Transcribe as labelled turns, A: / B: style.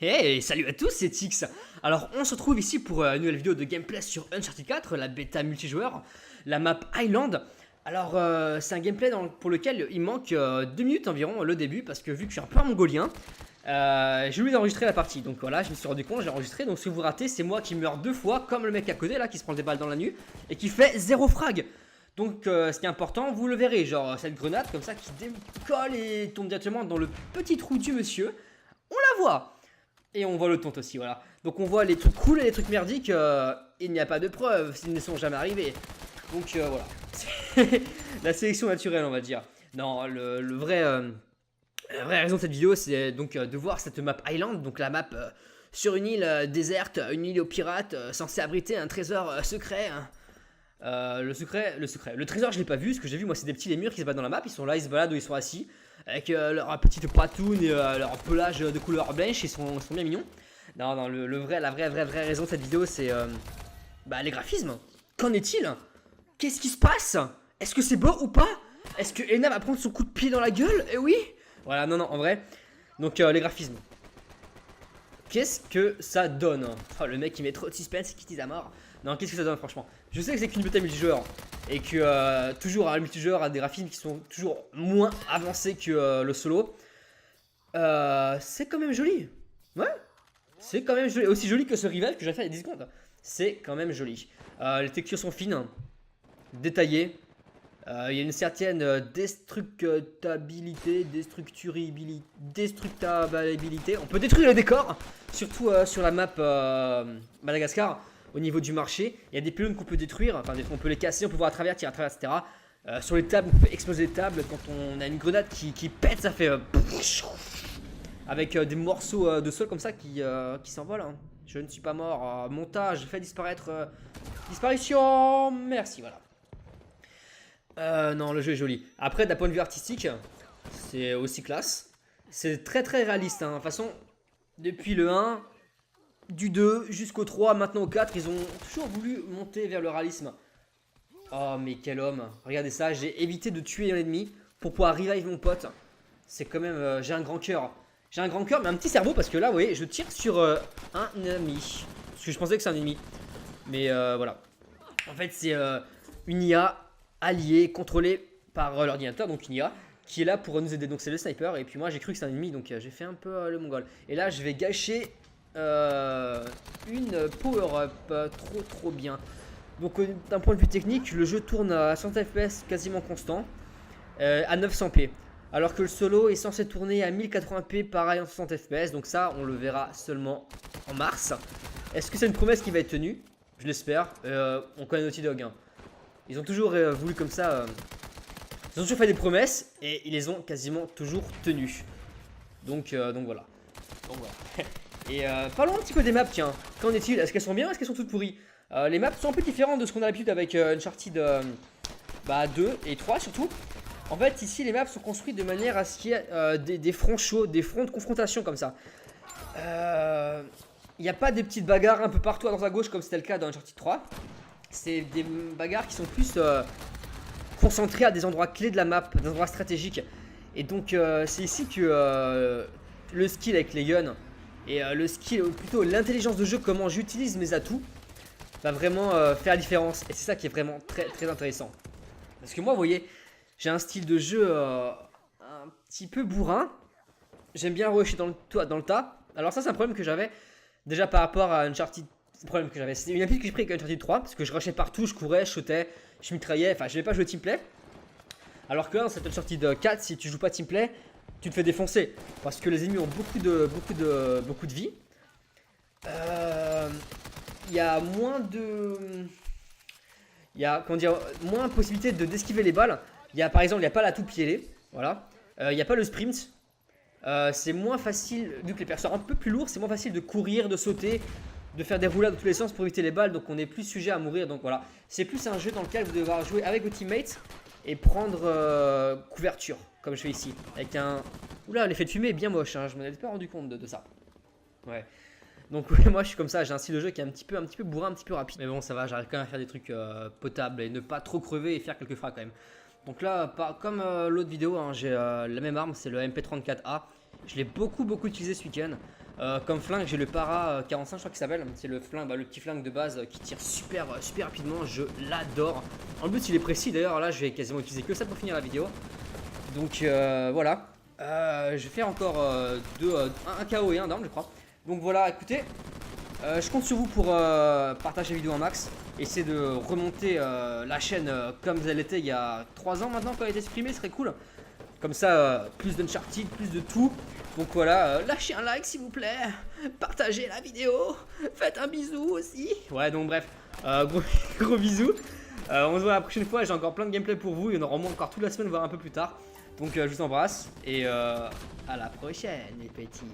A: Hey, salut à tous, c'est Tix. Alors, on se retrouve ici pour une nouvelle vidéo de gameplay sur Uncharted 4, la bêta multijoueur, la map Island. Alors, c'est un gameplay pour lequel il manque 2 minutes environ le début, parce que vu que je suis un peu un mongolien, j'ai oublié d'enregistrer la partie. Donc voilà, je me suis rendu compte, j'ai enregistré. Donc si vous ratez, c'est moi qui meurs 2 fois, comme le mec à côté là, qui se prend des balles dans la nuque, et qui fait 0 frag. Donc ce qui est important, vous le verrez, genre cette grenade comme ça qui décolle et tombe directement dans le petit trou du monsieur. On la voit. Et on voit le tonte aussi, voilà. Donc on voit les trucs cool et les trucs merdiques, il n'y a pas de preuves, s'ils ne sont jamais arrivés. Donc voilà. La sélection naturelle, on va dire. Non, la vraie raison de cette vidéo, c'est donc de voir cette map Island, donc la map sur une île déserte, une île aux pirates, censée abriter un trésor secret. Le trésor, je l'ai pas vu. Ce que j'ai vu, moi, c'est des petits lémurs qui se battent dans la map. Ils sont là, ils se baladent où ils sont assis, avec leur petite patoune et leur pelage de couleur blanche. Ils sont bien mignons. Non, non, la vraie raison de cette vidéo, c'est les graphismes. Qu'en est-il? Qu'est-ce qui se passe? Est-ce que c'est beau ou pas? Est-ce que Elena va prendre son coup de pied dans la gueule? Eh oui. Voilà, non, en vrai. Donc, les graphismes. Qu'est-ce que ça donne? Oh, le mec qui met trop de suspense et qui tease à mort. Non, qu'est-ce que ça donne franchement? Je sais que c'est qu'une bêta multijoueur et que toujours le multijoueur a des graphismes qui sont toujours moins avancés que le solo. C'est quand même joli. Ouais, c'est quand même joli. Aussi joli que ce rival que j'ai fait il y a 10 secondes. C'est quand même joli. Les textures sont fines, détaillées. Il y a une certaine destructabilité. On peut détruire les décors, surtout sur la map Madagascar. Au niveau du marché, il y a des pylônes qu'on peut détruire, enfin on peut les casser, on peut voir à travers, tirer à travers, etc. Sur les tables, on peut exploser les tables. Quand on a une grenade qui pète, ça fait avec des morceaux de sol comme ça qui s'envolent. Hein. Je ne suis pas mort. Montage, fait disparaître. Disparition. Merci, voilà. Non, le jeu est joli. Après, d'un point de vue artistique, c'est aussi classe. C'est très réaliste. Hein. De toute façon, depuis le 1, du 2 jusqu'au 3, maintenant au 4, ils ont toujours voulu monter vers le réalisme. Oh, mais quel homme. Regardez ça, j'ai évité de tuer l'ennemi pour pouvoir revive mon pote. C'est quand même... j'ai un grand cœur. J'ai un grand cœur, mais un petit cerveau, parce que là, vous voyez, je tire sur un ennemi. Parce que je pensais que c'est un ennemi. Mais voilà. En fait, c'est une IA alliée, contrôlée par l'ordinateur, donc une IA, qui est là pour nous aider. Donc c'est le sniper, et puis moi j'ai cru que c'est un ennemi, donc j'ai fait un peu le mongol. Et là, je vais gâcher une power-up, trop bien. Donc d'un point de vue technique, le jeu tourne à 100 fps quasiment constant, à 900p. Alors que le solo est censé tourner à 1080p pareil en 60 fps, donc ça on le verra seulement en mars. Est-ce que c'est une promesse qui va être tenue? Je l'espère. On connaît Naughty Dog. Hein. Ils ont toujours voulu comme ça. Ils ont toujours fait des promesses et ils les ont quasiment toujours tenues. Donc voilà. Et parlons un petit peu des maps, tiens. Qu'en est-il? Est-ce qu'elles sont bien ou est-ce qu'elles sont toutes pourries? Les maps sont un peu différentes de ce qu'on a l'habitude avec Uncharted 2 et 3 surtout. En fait, ici, les maps sont construites de manière à ce qu'il y ait des fronts chauds, des fronts de confrontation comme ça. Il n'y a pas des petites bagarres un peu partout à droite à gauche comme c'était le cas dans Uncharted 3. C'est des bagarres qui sont plus concentrées à des endroits clés de la map, des endroits stratégiques. Et donc, c'est ici que le skill avec les guns et le skill, ou plutôt l'intelligence de jeu, comment j'utilise mes atouts, va vraiment faire la différence. Et c'est ça qui est vraiment très intéressant. Parce que moi, vous voyez, j'ai un style de jeu un petit peu bourrin. J'aime bien rusher dans le tas. Alors ça, c'est un problème que j'avais déjà par rapport à Uncharted. C'est le problème que j'avais. C'était une habitude que j'ai pris avec Uncharted 3. Parce que je rushais partout, je courais, je sautais, je mitraillais. Enfin, je n'avais pas joué teamplay. Alors que là, dans cette Uncharted 4, si tu joues pas teamplay, tu te fais défoncer. Parce que les ennemis ont beaucoup de vie. Il y a moins de... Il y a, comment dire, moins de possibilité d'esquiver les balles. Il y a par exemple, il n'y a pas la tout piélée. Voilà. Il n'y a pas le sprint. C'est moins facile, vu que les persos sont un peu plus lourds, c'est moins facile de courir, de sauter, de faire des roulades dans tous les sens pour éviter les balles. Donc on est plus sujet à mourir. Donc voilà. C'est plus un jeu dans lequel vous devez devoir jouer avec vos teammates et prendre couverture, comme je fais ici. Avec un... Oula, l'effet de fumée est bien moche. Hein. Je m'en étais pas rendu compte de ça. Ouais. Donc ouais, moi je suis comme ça, j'ai un style de jeu qui est un petit peu bourrin, un petit peu rapide. Mais bon, ça va, j'arrive quand même à faire des trucs potables et ne pas trop crever et faire quelques frags quand même. Donc là, comme l'autre vidéo, hein, j'ai la même arme, c'est le MP34A. Je l'ai beaucoup utilisé ce week-end. Comme flingue, j'ai le Para 45, je crois qu'il s'appelle. C'est le flingue, le petit flingue de base qui tire super rapidement. Je l'adore. En plus, il est précis. D'ailleurs, là, je vais quasiment utiliser que ça pour finir la vidéo. Donc voilà. Je vais faire encore un KO et un down, je crois. Donc voilà, écoutez. Je compte sur vous pour partager la vidéo en max. Essayer de remonter la chaîne comme elle était il y a 3 ans maintenant quand elle a été supprimée, ce serait cool. Comme ça, plus d'Uncharted, plus de tout. Donc voilà, lâchez un like s'il vous plaît. Partagez la vidéo. Faites un bisou aussi. Ouais, donc bref, gros bisous. On se voit la prochaine fois. J'ai encore plein de gameplay pour vous. Il y en aura au moins encore toute la semaine, voire un peu plus tard. Donc je vous embrasse. Et à la prochaine les petits.